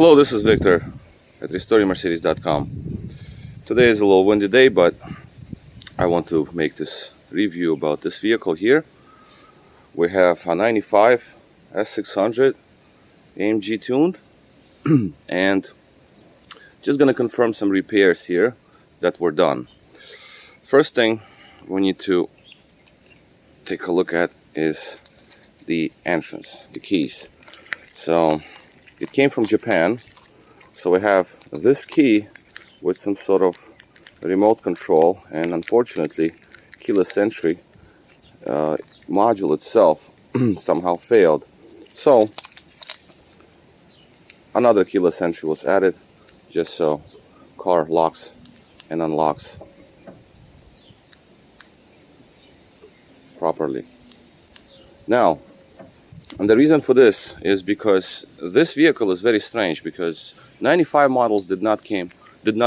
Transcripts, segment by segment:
Hello, this is Victor at RestoringMercedes.com. Today is a little windy day, but I want to make this review about this vehicle here. We have a 95 S600 AMG tuned and just gonna confirm some repairs here that were done. First thing we need to take a look at is the entrance, the keys. So it came from Japan, so we have this key with some sort of remote control, and unfortunately keyless entry module itself somehow failed. So another keyless entry was added just so car locks and unlocks properly. Now, and the reason for this is because this vehicle is very strange, because 95 models did not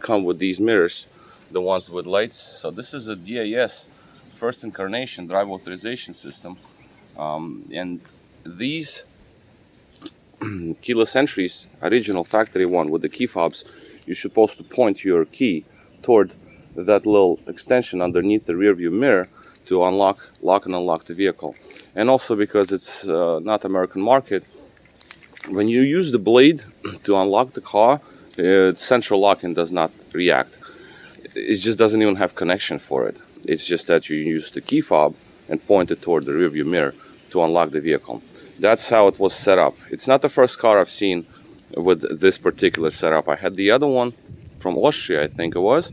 come with these mirrors, the ones with lights. So this is a DAS first incarnation drive authorization system, and these keyless entries, original factory one with the key fobs, you're supposed to point your key toward that little extension underneath the rear view mirror to lock and unlock the vehicle. And also because it's not American market, when you use the blade to unlock the car, central locking does not react. It just doesn't even have connection for it. It's just that you use the key fob and point it toward the rear view mirror to unlock the vehicle. That's how it was set up. It's not the first car I've seen with this particular setup. I had the other one from Austria, I think it was.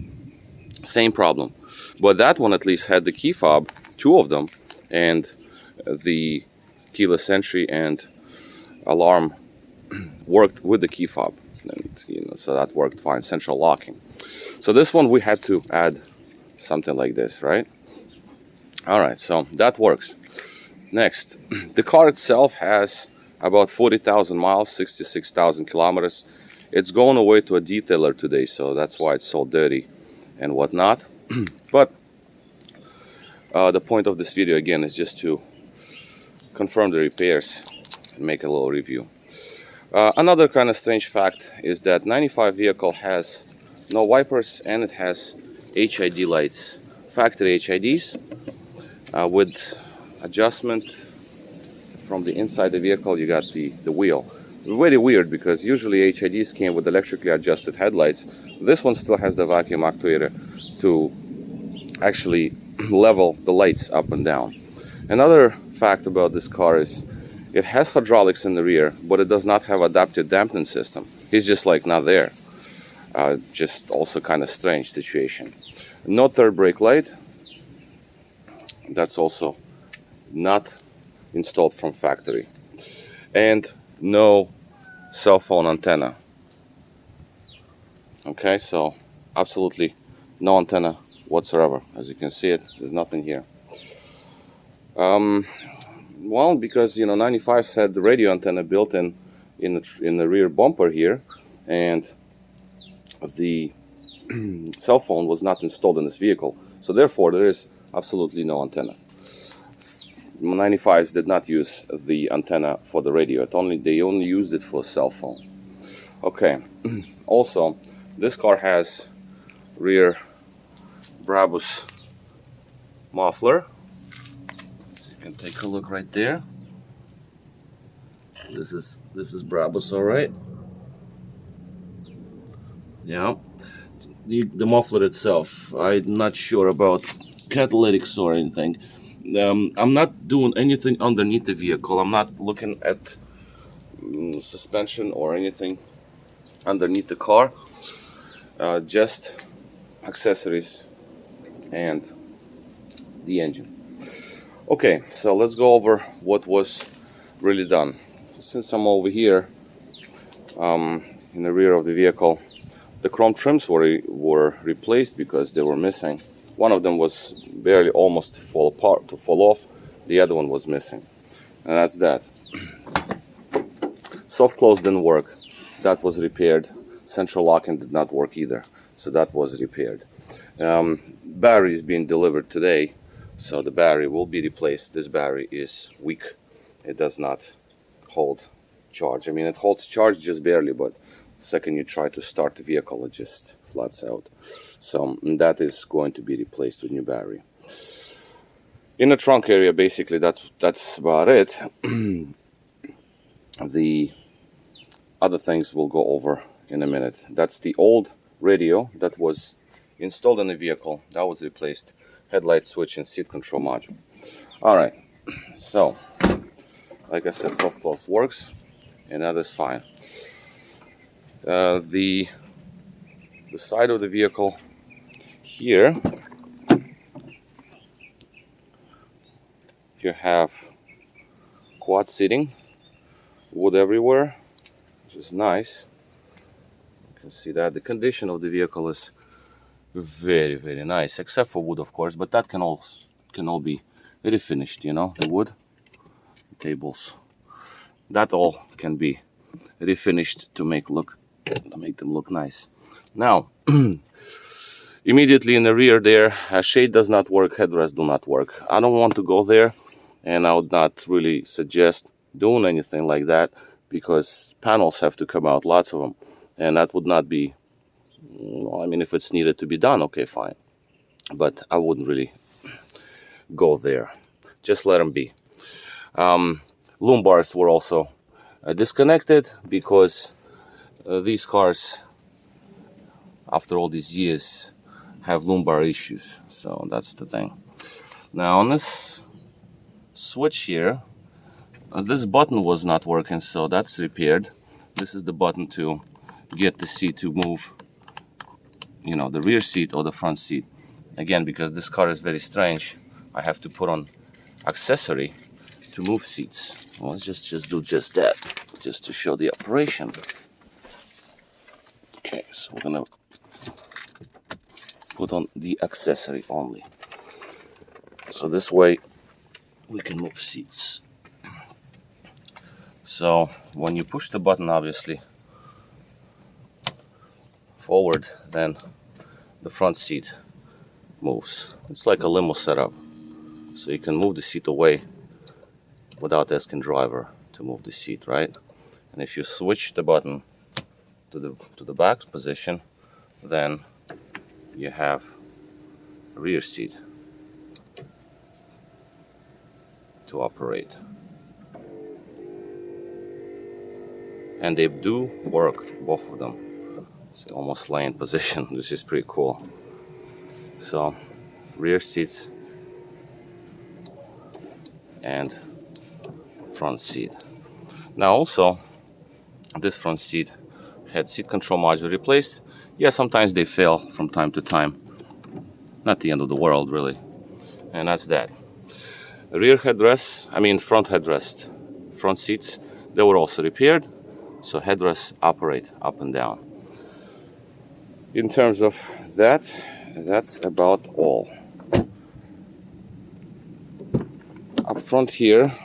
Same problem. But that one at least had the key fob, two of them, and the keyless entry and alarm worked with the key fob, and so that worked fine, central locking. So this one we had to add something like this, right? All right, so that works. Next, the car itself has about 40,000 miles, 66,000 kilometers. It's going away to a detailer today, so that's why it's so dirty and whatnot. But the point of this video again is just to confirm the repairs and make a little review. Another kind of strange fact is that 95 vehicle has no wipers and it has HID lights, factory HIDs with adjustment from the inside the vehicle. You got the wheel. Very weird, because usually HIDs came with electrically adjusted headlights. This one still has the vacuum actuator to actually level the lights up and down. Another fact about this car is it has hydraulics in the rear, but it does not have adaptive dampening system. It's just like not there. Just also kind of strange situation. No third brake light. That's also not installed from factory. And no cell phone antenna. Okay, so absolutely no antenna whatsoever. As you can see it, there's nothing here. Well, because 95s had the radio antenna built in the rear bumper here, and the cell phone was not installed in this vehicle, so therefore there is absolutely no antenna. 95s did not use the antenna for the radio. They only used it for a cell phone. Okay. Also, this car has rear Brabus muffler. So you can take a look right there. This is Brabus, all right. Yeah. The muffler itself, I'm not sure about catalytics or anything. I'm not doing anything underneath the vehicle. I'm not looking at suspension or anything underneath the car. Just accessories and the engine. Okay, so let's go over what was really done. Since I'm over here in the rear of the vehicle, the chrome trims were replaced because they were missing. One of them was barely almost to fall off. The other one was missing, and that's that. Soft close didn't work. That was repaired. Central locking did not work either, so that was repaired. Battery is being delivered today, so the battery will be replaced. This battery is weak. It does not hold charge. I mean, it holds charge just barely, but Second you try to start the vehicle, it just floods out. So that is going to be replaced with new battery. In the trunk area, basically that's about it. The other things we'll go over in a minute. That's the old radio that was installed in the vehicle. That was replaced. Headlight switch and seat control module. Alright, so like I said, soft close works and that is fine. The side of the vehicle here, you have quad seating, wood everywhere, which is nice. You can see that the condition of the vehicle is very, very nice, except for wood, of course, but that can all be refinished, you know, the wood, the tables, that all can be refinished to make them look nice. Now, immediately in the rear there, shade does not work, headrest do not work. I don't want to go there, and I would not really suggest doing anything like that, because panels have to come out, lots of them, and that would not be, well, I mean, if it's needed to be done, okay, fine, but I wouldn't really go there. Just let them be. Lumbars were also disconnected, because these cars, after all these years, have lumbar issues, so that's the thing. Now on this switch here, this button was not working, so that's repaired. This is the button to get the seat to move, you know, the rear seat or the front seat. Again, because this car is very strange, I have to put on accessory to move seats. Well, let's just do just that, just to show the operation. Okay, so we're gonna put on the accessory only, so this way we can move seats. So when you push the button, obviously forward, then the front seat moves. It's like a limo setup, so you can move the seat away without asking driver to move the seat, right? And if you switch the button to the back position, then you have rear seat to operate. And they do work, both of them. It's almost laying position. This is pretty cool. So rear seats and front seat. Now also, this front seat had seat control module replaced. Yeah, sometimes they fail from time to time. Not the end of the world, really. And that's that. Rear headrests, front headrest, front seats, they were also repaired. So headrests operate up and down. In terms of that, that's about all. Up front here,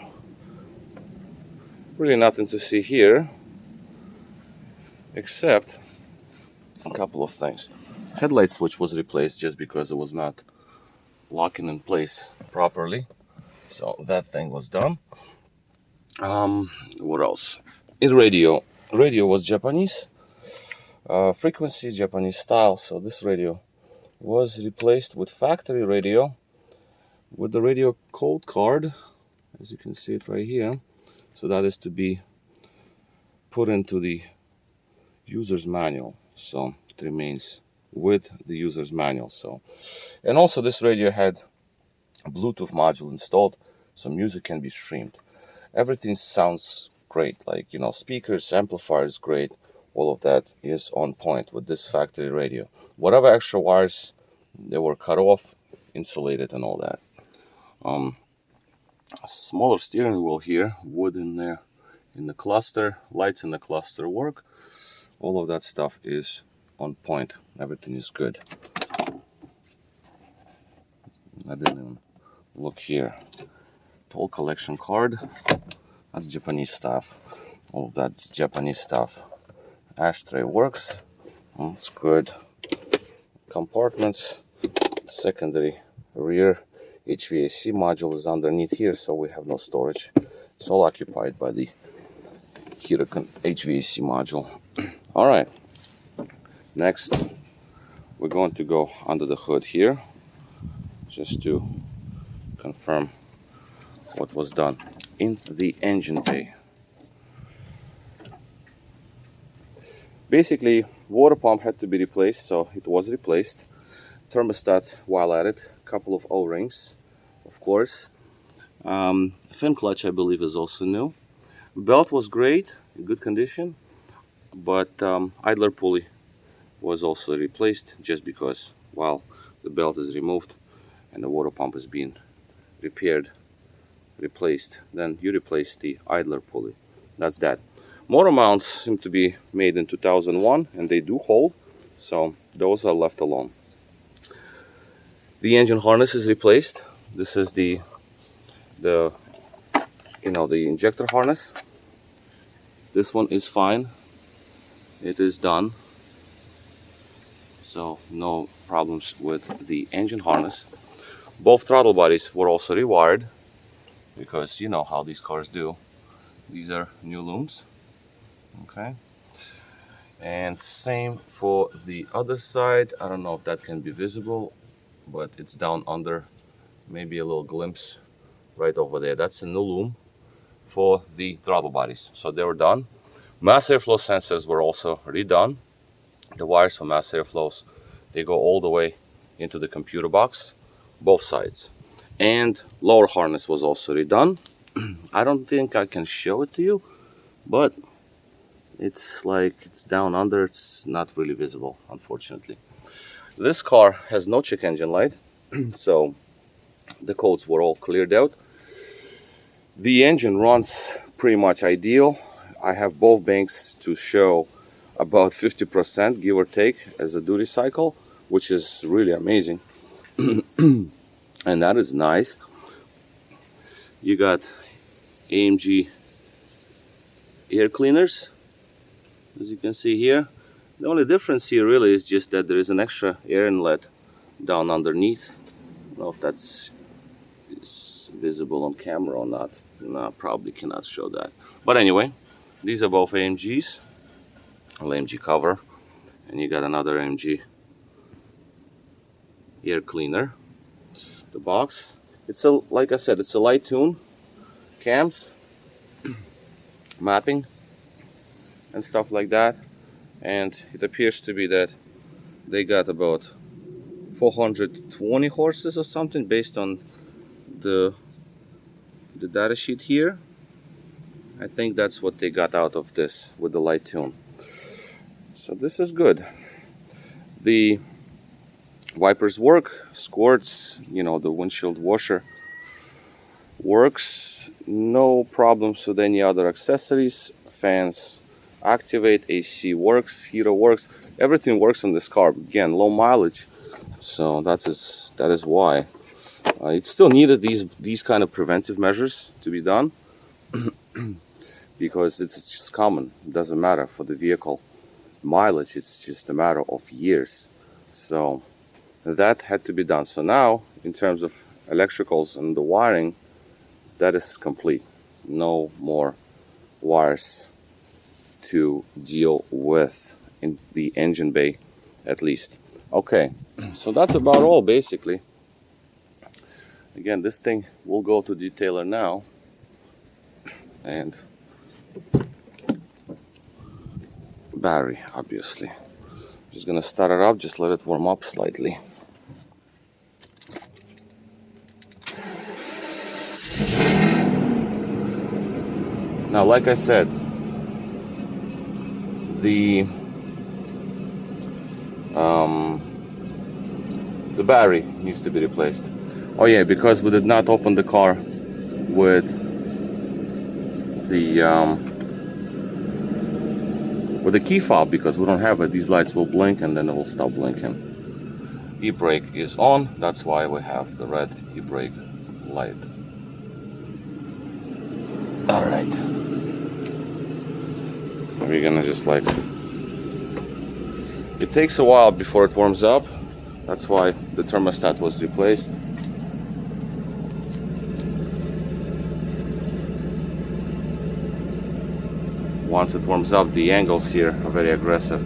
really nothing to see here, except a couple of things. Headlight switch was replaced just because it was not locking in place properly. So that thing was done. What else? In radio was Japanese. Frequency Japanese style. So this radio was replaced with factory radio with the radio code card, as you can see it right here. So that is to be put into the user's manual. So it remains with the user's manual. So, and also this radio had a Bluetooth module installed, so music can be streamed. Everything sounds great, like, you know, speakers, amplifiers, great. All of that is on point with this factory radio. Whatever extra wires, they were cut off, insulated and all that. A smaller steering wheel here, wood in there, in the cluster, lights in the cluster work. All of that stuff is on point. Everything is good. I didn't even look here. Toll collection card. That's Japanese stuff. All of that's Japanese stuff. Ashtray works. It's good. Compartments. Secondary rear HVAC module is underneath here, so we have no storage. It's all occupied by the heater HVAC module. All right, next we're going to go under the hood here just to confirm what was done in the engine bay. Basically, water pump had to be replaced, so it was replaced. Thermostat while at it, a couple of O-rings, of course. Fin clutch, I believe, is also new. Belt was great, in good condition, but idler pulley was also replaced just because while the belt is removed and the water pump is being repaired, replaced, then you replace the idler pulley. That's that. Motor mounts seem to be made in 2001 and they do hold, so those are left alone. The engine harness is replaced. This is the injector harness. This one is fine. It is done. So no problems with the engine harness. Both throttle bodies were also rewired because you know how these cars do. These are new looms. Okay. And same for the other side. I don't know if that can be visible, but it's down under, maybe a little glimpse right over there. That's a new loom for the throttle bodies. So they were done. Mass airflow sensors were also redone. The wires for mass airflows, they go all the way into the computer box, both sides. And lower harness was also redone. I don't think I can show it to you, but it's like it's down under. It's not really visible, unfortunately. This car has no check engine light, so the codes were all cleared out. The engine runs pretty much ideal. I have both banks to show about 50%, give or take, as a duty cycle, which is really amazing. And that is nice. You got AMG air cleaners, as you can see here. The only difference here really is just that there is an extra air inlet down underneath. I don't know if that's visible on camera or not. No, probably cannot show that. But anyway, these are both AMGs. AMG cover, and you got another AMG air cleaner. The box, it's a, like I said, it's a light tune, cams, mapping, and stuff like that. And it appears to be that they got about 420 horses or something based on the data sheet here. I think that's what they got out of this with the light tune. So this is good. The wipers work, squirts, you know, the windshield washer works. No problems with any other accessories. Fans activate, AC works, heater works. Everything works on this car. Again, low mileage, so that is why. It still needed these kind of preventive measures to be done because it's just common. It doesn't matter for the vehicle mileage, it's just a matter of years. So that had to be done. So now, in terms of electricals and the wiring, that is complete. No more wires to deal with in the engine bay, at least. Okay, so that's about all basically. Again, this thing will go to detailer now, and battery, obviously. Just gonna start it up, just let it warm up slightly. Now, like I said, the battery needs to be replaced. Oh yeah, because we did not open the car with the key fob because we don't have it. These lights will blink and then it will stop blinking. E-brake is on, that's why we have the red e-brake light. Alright. We're gonna just like, it takes a while before it warms up. That's why the thermostat was replaced. once it warms up, the angles here are very aggressive.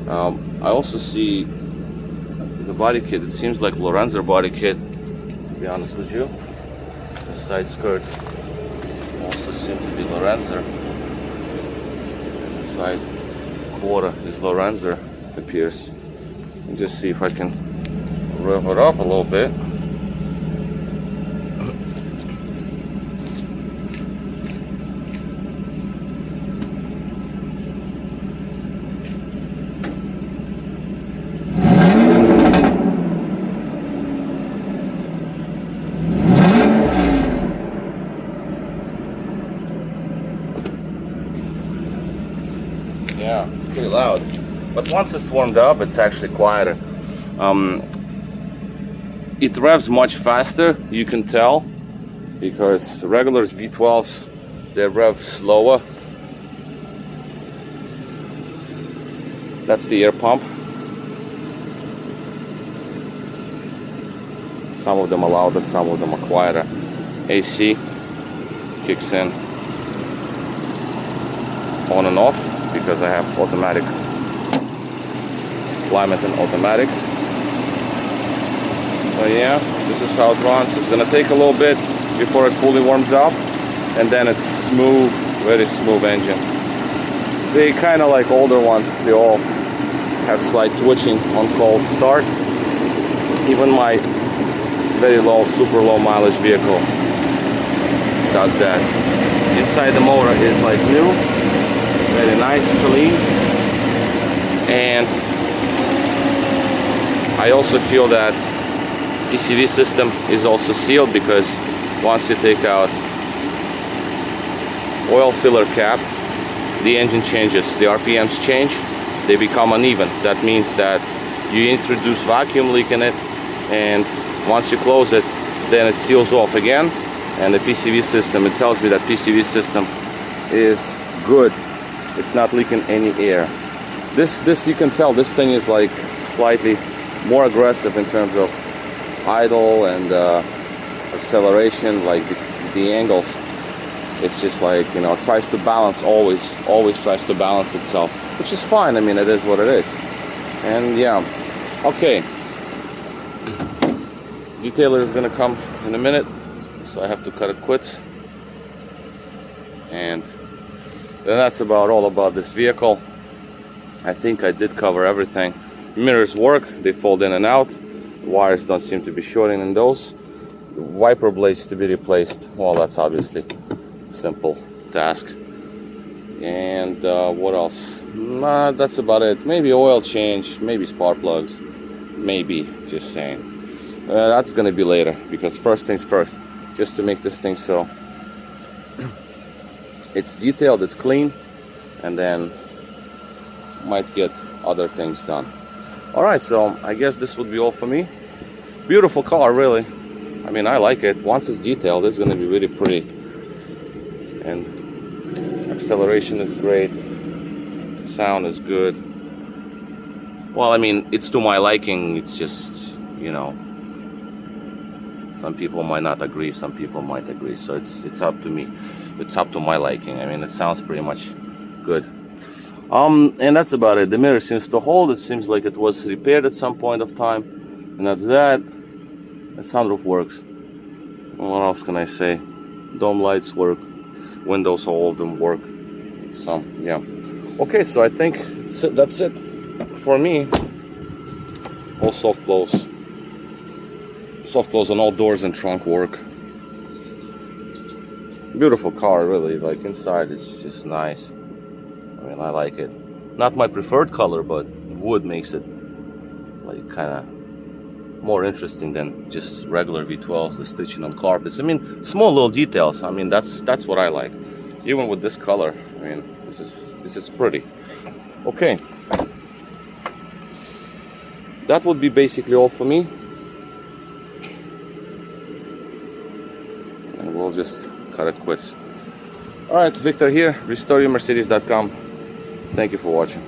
I also see the body kit. It seems like Lorenzer body kit, to be honest with you. The side skirt also seems to be Lorenzer. The side quarter is Lorenzer, it appears. Let me just see if I can rev it up a little bit. Yeah, pretty loud. But once it's warmed up, it's actually quieter. It revs much faster, you can tell, because regular V12s, they rev slower. That's the air pump. Some of them are louder, some of them are quieter. AC kicks in on and off, because I have automatic climate and automatic. So yeah, this is how it runs. It's gonna take a little bit before it fully warms up, and then it's smooth, very smooth engine. They kind of like older ones, they all have slight twitching on cold start. Even my very low, super low mileage vehicle does that. Inside the motor is like new, very nice, clean, and I also feel that PCV system is also sealed, because once you take out oil filler cap, the engine changes, the RPMs change, they become uneven. That means that you introduce vacuum leak in it, and once you close it, then it seals off again. And the PCV system, it tells me that PCV system is good. It's not leaking any air. This you can tell, this thing is like slightly more aggressive in terms of idle and acceleration, like the angles. It's just like, you know, it tries to balance, always tries to balance itself, which is fine. I mean, it is what it is. And yeah, okay. Detailer is gonna come in a minute, so I have to cut it quits. And then that's about all about this vehicle. I think I did cover everything. Mirrors work, they fold in and out. Wires don't seem to be shorting in those. The wiper blades to be replaced, well, that's obviously a simple task. And what else? That's about it. Maybe oil change, maybe spark plugs, maybe, just saying. That's gonna be later, because first things first, just to make this thing so it's detailed, it's clean, and then might get other things done. Alright, so I guess this would be all for me. Beautiful car, really. I mean, I like it. Once it's detailed, it's gonna be really pretty. And acceleration is great. Sound is good. Well, I mean, it's to my liking. It's just, you know, some people might not agree, some people might agree. So it's up to me. It's up to my liking. I mean, it sounds pretty much good. And that's about it. The mirror seems to hold. It seems like it was repaired at some point of time. And that's that. The sunroof works. What else can I say? Dome lights work. Windows, all of them work. So, yeah. Okay, so I think that's it for me. All soft close. Soft close on all doors and trunk work. Beautiful car, really. Like, inside it's just nice. I mean, I like it. Not my preferred color, but wood makes it like kind of more interesting than just regular V12s, the stitching on carpets. I mean, small little details. I mean, that's what I like. Even with this color, I mean, this is pretty. Okay, that would be basically all for me, and we'll just cut it quits. All right, Victor here, restoreyourmercedes.com. Thank you for watching.